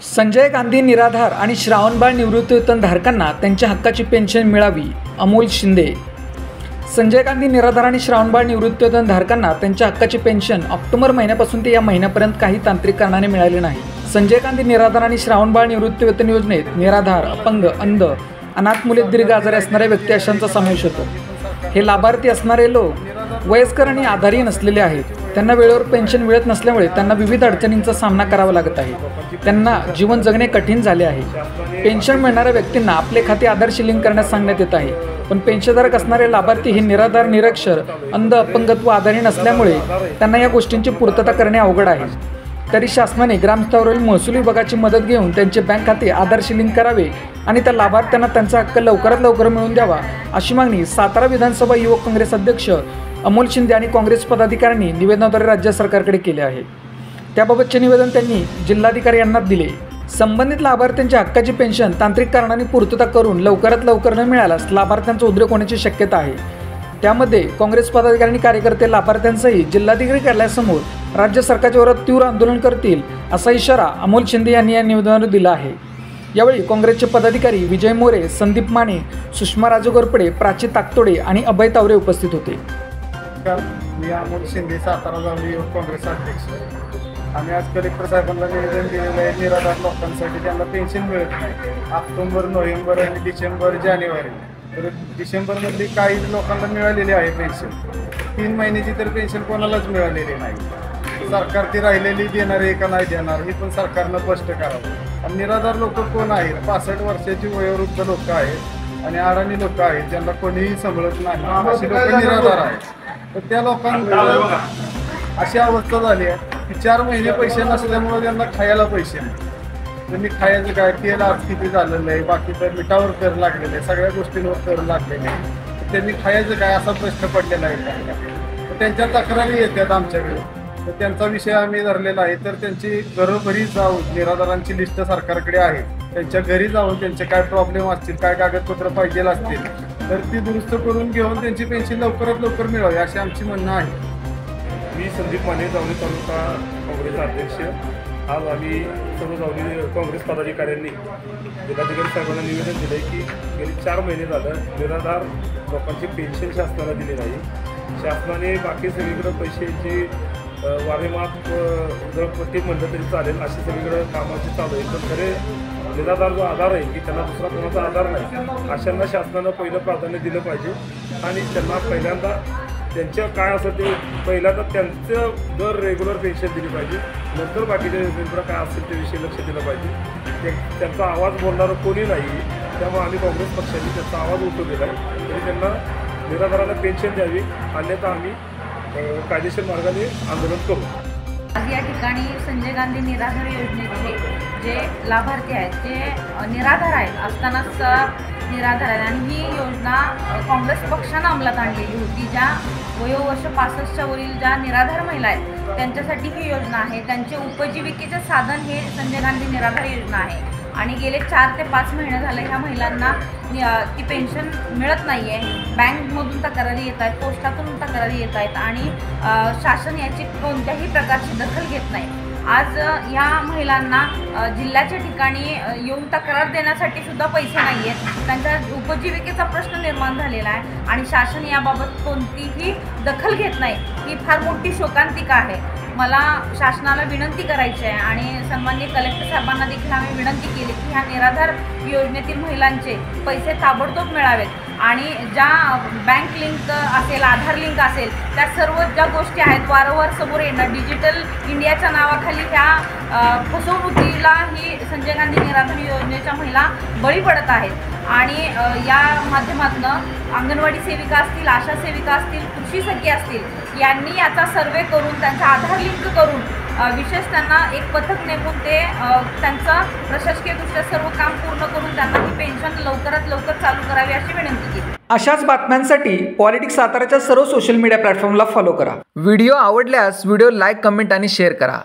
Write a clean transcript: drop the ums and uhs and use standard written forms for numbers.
संजय गांधी निराधार आणि श्रावणबाळ निवृत्तीवेतन धारकांना त्यांच्या हक्काची पेन्शन मिळावी, अमोल शिंदे। संजय गांधी निराधार आणि श्रावणबाळ निवृत्तीवेतन धारकांना त्यांच्या हक्काची पेन्शन ऑक्टोबर महिन्यापासून ते या महिन्यापर्यंत काही तांत्रिक कारणाने मिळाली नाही। संजय गांधी निराधार आणि श्रावणबाळ निवृत्तीवेतन योजनेत निराधार, अपंग, अंध, अनाथ मुले, दीर्घ आजारी असणाऱ्या व्यक्ती अशांचा समावेश होतो। हे लाभार्थी असणारे लोक वयस्कर आणि आधारी नसलेले आहेत। त्यांना वेळेवर पेन्शन मिळत नसल्यामुळे त्यांना विविध अडचणींचा सामना करावा लागत आहे। त्यांना जीवन जगणे कठीण झाले आहे। पेन्शन मिळणाऱ्या व्यक्तींना आपले खाते आधारशी लिंक करण्यास सांगण्यात येत आहे, पण पेन्शनधारक असणारे लाभार्थी हे निराधार, निरक्षर, अंध, अपंगत्व, आधारी नसल्यामुळे त्यांना या गोष्टींची पूर्तता करणे अवघड आहे। तरी शासनाने ग्रामस्तरावरील महसूल विभागाची मदत घेऊन त्यांचे बँक खाते आधारशी लिंक करावे आणि त्या लाभार्थ्यांना त्यांचा हक्क लवकरात लवकर मिळवून द्यावा, अशी मागणी सातारा विधानसभा युवक काँग्रेस अध्यक्ष अमोल शिंदे आणि काँग्रेस पदाधिकाऱ्यांनी निवेदनाद्वारे राज्य सरकारकडे केले आहे। त्याबाबतचे निवेदन त्यांनी जिल्हाधिकारी यांना दिले। संबंधित लाभार्थ्यांच्या हक्काची पेन्शन तांत्रिक कारणांनी पूर्तता करून लवकरात लवकर न मिळाल्यास लाभार्थ्यांचा उद्रेक होण्याची शक्यता आहे। त्यामध्ये काँग्रेस पदाधिकारी आणि कार्यकर्ते लाभार्थ्यांसहित जिल्हाधिकारी कार्यालयासमोर राज्य सरकारच्या विरोधात तीव्र आंदोलन करतील, असा इशारा अमोल शिंदे यांनी या निवेदनावर दिला आहे। यावेळी काँग्रेसचे पदाधिकारी विजय मोरे, संदीप माने, सुषमा राजगोरपडे, प्राची ताकतोडे आणि अभय तावरे उपस्थित होते। मी अमोल शिंदे, सातारा जामणी युवक काँग्रेस अध्यक्ष। आम्ही आज कलेक्टर साहेबांना निवेदन दिलेलं आहे। निराधार लोकांसाठी त्यांना पेन्शन मिळत नाही। ऑक्टोबर, नोव्हेंबर आणि डिसेंबर, जानेवारी, तर डिसेंबरमधली काही लोकांना मिळालेली आहे पेन्शन। 3 महिन्याची तर पेन्शन कोणालाच मिळालेली नाही। सरकार ती राहिलेली देणार आहे का नाही देणार हे पण सरकारनं स्पष्ट करावं। आणि निराधार लोक कोण आहेत? 65 वर्षाची वयोवृद्ध लोक आहेत आणि अडाणी लोक आहेत, ज्यांना कोणीही सांभाळत नाही, अशी लोक निराधार आहेत। तर त्या लोकांना अशी अवस्था झाली आहे की 4 महिने पैसे नसल्यामुळे त्यांना खायला पैसे नाही। त्यांनी खायचं काय? तेल आज किती झालेलं आहे, बाकी तर मिठावर कर लागलेलं आहे, सगळ्या गोष्टींवर कर लागलेले आहे। त्यांनी खायचं काय असा प्रश्न पडलेला आहे। तर त्यांच्या तक्रारी येतात आमच्याकडे, तर त्यांचा विषय आम्ही धरलेला आहे। तर त्यांची घरोघरी जाऊन, निराधारांची लिस्ट सरकारकडे आहे, त्यांच्या घरी जाऊन त्यांचे काय प्रॉब्लेम असतील, काय कागदपत्र पाहिजे असतील, तर ती दुरुस्त करून घेऊन त्यांची पेन्शन लवकरात लवकर मिळावी अशी आमची म्हणणं आहे। मी संदीप माने, जावली तालुका काँग्रेस अध्यक्ष। आज आम्ही सर्व जावली काँग्रेस पदाधिकाऱ्यांनी जिल्हाधिकारी साहेबांना निवेदन दिलं आहे की गेली 4 महिने झालं निराधार लोकांची पेन्शन शासनाला दिली नाही। शासनाने बाकी सगळीकडं पैशाची वारेमाप उधळपट्टी म्हणलं तरी चालेल, अशी सगळीकडं कामाची चालू आहे। पण खरे निराधार जो आधार आहे की त्यांना दुसरा कोणाचा आधार नाही, अशांना शासनानं पहिलं प्राधान्य दिलं पाहिजे आणि त्यांना पहिल्यांदा त्यांच्या काय असं ते पहिल्यांदा त्यांचं दर रेग्युलर पेन्शन दिली पाहिजे, नंतर बाकीच्या योजनेकडं काय असेल ते विषयी लक्ष दिलं पाहिजे। त्यांचा आवाज बोलणारं कोणी नाही, त्यामुळे आम्ही काँग्रेस पक्षाने त्यांचा आवाज उठवलेला आहे। तरी त्यांना निराधाराला पेन्शन द्यावी, अन्यथा आम्ही कायदेशीर मार्गाने आंदोलन करू। आज या ठिकाणी संजय गांधी निराधार योजनेचे जे लाभार्थी आहेत ते निराधार आहेत असतानाच निराधार आहेत आणि ही योजना काँग्रेस पक्षानं अंमलात आणलेली होती। ज्या वयोवर्ष 65च्या वरील ज्या निराधार महिला आहेत त्यांच्यासाठी ही योजना आहे। त्यांचे उपजीविकेचे साधन हे संजय गांधी निराधार योजना आहे आणि गेले 4 ते 5 महिने झाले ह्या महिलांना ती पेन्शन मिळत नाही आहे। बँकमधून तक्रारी येत आहेत, पोस्टातून तक्रारी येत आहेत आणि शासन याची कोणत्याही प्रकारची दखल घेत नाही। आज या महिलांना जिल्ह्याच्या ठिकाणी येऊन तक्रार देण्यासाठी सुद्धा पैसे नाही आहेत। त्यांच्या उपजीविकेचा प्रश्न निर्माण झालेला आहे आणि शासन याबाबत कोणतीही दखल घेत नाही। ही फार मोठी शोकांतिका आहे। मला शासनाला विनंती करायची आहे आणि सन्माननीय कलेक्टर साहेबांना देखील आम्ही विनंती केली की ह्या निराधार योजनेतील महिलांचे पैसे ताबडतोब मिळावेत आणि ज्या बँक लिंक असेल, आधार लिंक असेल, त्या सर्व ज्या गोष्टी आहेत वारंवार समोर येणं, डिजिटल इंडियाच्या नावाखाली ह्या फसवणुकीला ही संजय गांधी निराधार योजनेच्या महिला बळी पडत आहेत आणि या माध्यमातून अंगणवाडी सेविका असतील, आशा सेविका असतील, कृषी सखी असतील, यांनी याचा सर्वे करून त्यांचा आधार लिंक करून विशेष त्यांना एक पथक नेमून ते त्यांचं प्रशासकीयदृष्ट्या सर्व काम पूर्ण करून त्यांना ही पेन्शन लवकरात लवकर चालू करावी अशी विनंती केली। अशाच बातम्यांसाठी पॉलिटिक्स साताराच्या सर्व सोशल मीडिया प्लॅटफॉर्मला फॉलो करा। व्हिडिओ आवडल्यास व्हिडिओ लाईक, कमेंट आणि शेअर करा।